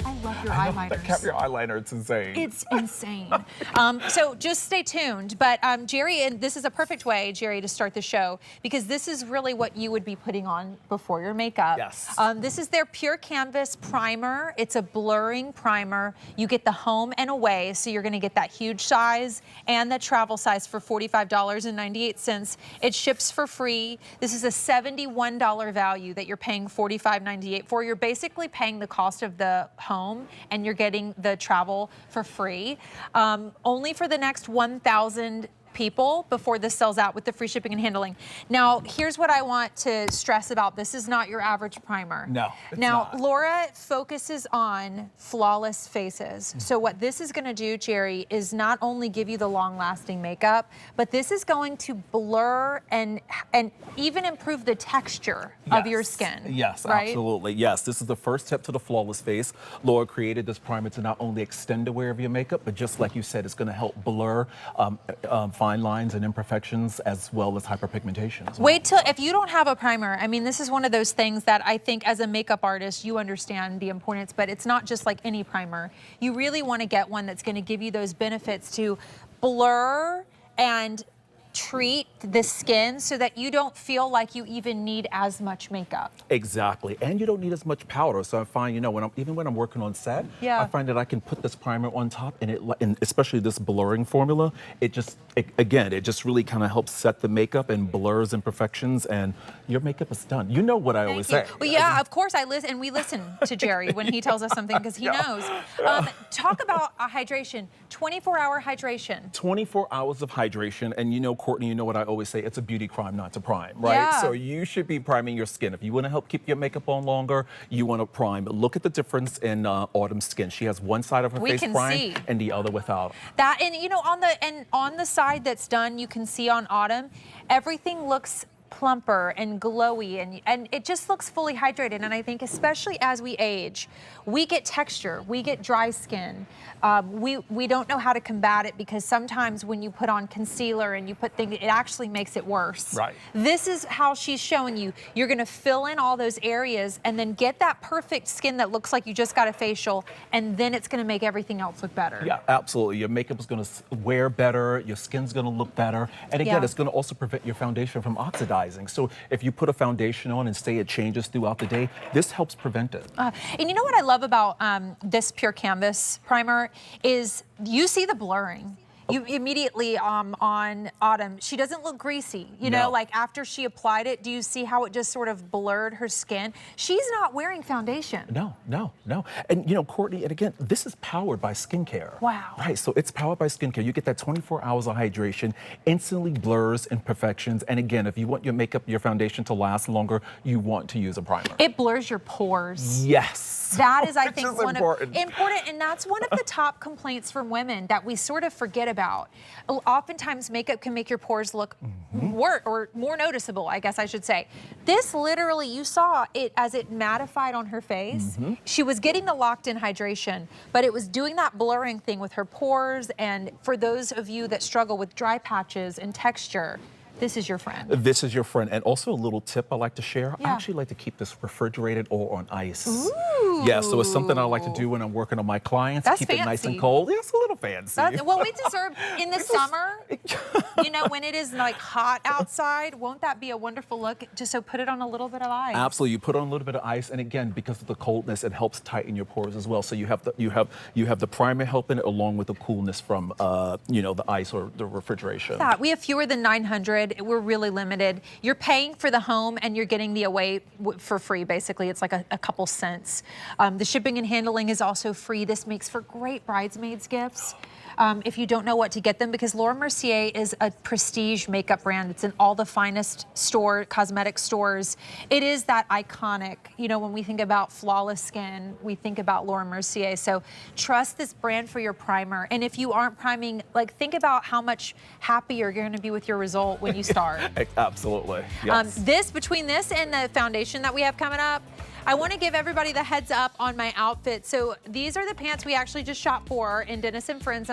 I love your I know, eyeliners. that Capri eyeliner, it's insane. It's insane. So just stay tuned. But Jerry, and this is a perfect way, Jerry, to start the show, because this is really what you would be putting on before your makeup. Yes. This is their Pure Canvas Primer. It's a blurring primer. You get the home and away, so you're gonna get that huge size and the travel size for $45.98. It ships for free. This is a $71 value that you're paying $45.98 for. You're basically paying the cost of the home and you're getting the travel for free. Only for the next 1,000 people before this sells out with the free shipping and handling. Now, here's what I want to stress about. This is not your average primer. No, it's now, not. Laura focuses on flawless faces. So what this is gonna do, Jerry, is not only give you the long-lasting makeup, but this is going to blur and even improve the texture of your skin. Yes, right? absolutely. Yes, this is the first step to the flawless face. Laura created this primer to not only extend the wear of your makeup, but just like you said, it's going to help blur fine lines and imperfections as well as hyperpigmentation. Wait till, if you don't have a primer, I mean, this is one of those things that I think as a makeup artist, you understand the importance, but it's not just like any primer. You really want to get one that's going to give you those benefits to blur and treat the skin so that you don't feel like you even need as much makeup. Exactly, and you don't need as much powder. So I find, you know, even when I'm working on set, I find that I can put this primer on top, and especially this blurring formula, it just really kind of helps set the makeup and blurs imperfections, and your makeup is done. You know what I always say. Well, yeah, of course I listen, and we listen to Jerry when he tells us something because he knows. Talk about hydration. 24-hour hydration. 24 hours of hydration, and you know, Courtney, you know what I always say, it's a beauty crime not to prime, right? Yeah. So you should be priming your skin. If you want to help keep your makeup on longer, you want to prime. Look at the difference in Autumn's skin. She has one side of her face primed and the other without. That, and you know, on the side that's done, you can see on Autumn, everything looks plumper and glowy, and it just looks fully hydrated. And I think especially as we age, we get texture, we get dry skin. We don't know how to combat it because sometimes when you put on concealer and you put things, it actually makes it worse. Right. This is how she's showing you. You're gonna fill in all those areas and then get that perfect skin that looks like you just got a facial, and then it's gonna make everything else look better. Yeah, absolutely. Your makeup is gonna wear better, your skin's gonna look better, and again, it's gonna also prevent your foundation from oxidizing. So if you put a foundation on and say it changes throughout the day, this helps prevent it. And you know what I love about this Pure Canvas primer is you see the blurring. You immediately on Autumn, she doesn't look greasy. You know, like after she applied it, do you see how it just sort of blurred her skin? She's not wearing foundation. No. And you know, Courtney, and again, this is powered by skincare. Wow. Right, so it's powered by skincare. You get that 24 hours of hydration, instantly blurs imperfections. And again, if you want your makeup, your foundation to last longer, you want to use a primer. It blurs your pores. Yes. That is, I think, important. And that's one of the top complaints from women that we sort of forget about. Oftentimes, makeup can make your pores look worse or more noticeable, I guess I should say. This literally, you saw it as it mattified on her face. She was getting the locked-in hydration, but it was doing that blurring thing with her pores. And for those of you that struggle with dry patches and texture, this is your friend. This is your friend. And also a little tip I like to share. I actually like to keep this refrigerated or on ice. Ooh. Yeah, so it's something I like to do when I'm working on my clients. That's keep fancy. it nice and cold. Yeah, it's a little fancy. Well, we deserve, in the summer, you know, when it is like hot outside, won't that be a wonderful look? Just so put it on a little bit of ice. Absolutely, you put on a little bit of ice, and again, because of the coldness, it helps tighten your pores as well. So you have the primer helping it along with the coolness from you know, the ice or the refrigeration. We have fewer than 900. We're really limited. You're paying for the home and you're getting the away for free. Basically, it's like a couple cents. The shipping and handling is also free. This makes for great bridesmaids gifts. If you don't know what to get them, because Laura Mercier is a prestige makeup brand. It's in all the finest cosmetic stores. It is that iconic, you know, when we think about flawless skin, we think about Laura Mercier. So trust this brand for your primer. And if you aren't priming, like, think about how much happier you're gonna be with your result when you start. Absolutely, yes. Between this and the foundation that we have coming up, I want to give everybody the heads up on my outfit. So these are the pants we actually just shot for in Dennis and Friends, and